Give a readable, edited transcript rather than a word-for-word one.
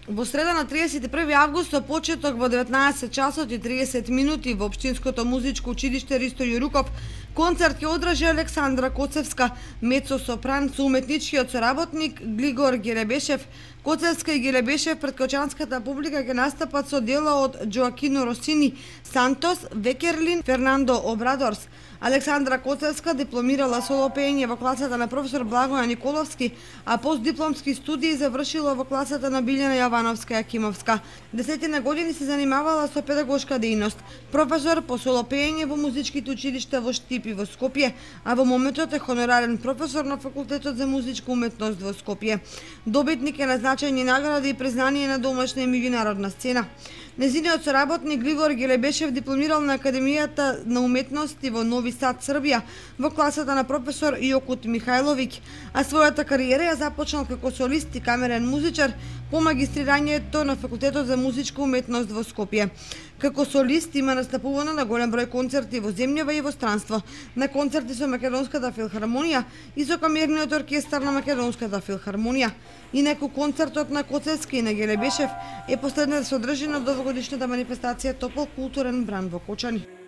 Во среда на 31 август со почеток во 19 часот и 30 минути во Општинското музичко училиште Ристо Јуруков концерт ќе одржи Александра Коцевска, мецо-сопран со уметничкиот соработник Глигор Гелебешев. Коцевска и Гелебешев пред кочанската публика ќе настапат со дела од Джоакино Росини, Сантос, Векерлин, Фернандо Обрадорс. Александра Коцевска дипломирала соло пеење во класата на професор Благоја Николовски, а постдипломски студии завршила во класата на Билјана Јовановска-Јакимовска. Десетина години се занимавала со педагошка дејност. Професор по соло пеење во музичките училишта во Штип и во Скопје, а во моментот е хонорарен професор на Факултетот за музичка уметност во Скопје. Добитник е назначени награди и признание на домашна и меѓународна сцена. Незиниот соработник Глигор Гелебешев дипломирал на Академијата на уметности во Нови Сад, Србија, во класата на професор Јокут Михајловиќ, а својата кариера ја започнал како солист и камерен музичар по магистрирањето на Факултетот за музичка уметност во Скопје. Како солист има настапувано на голем број концерти во земјава и во странство, на концерти со Македонската филхармонија и со камерниот оркестар на Македонската филхармонија. Инаку концертот на Коцевски и на Гелебешев е последен да се одржи на довогодишната манифестација Топол културен бран во Кочани.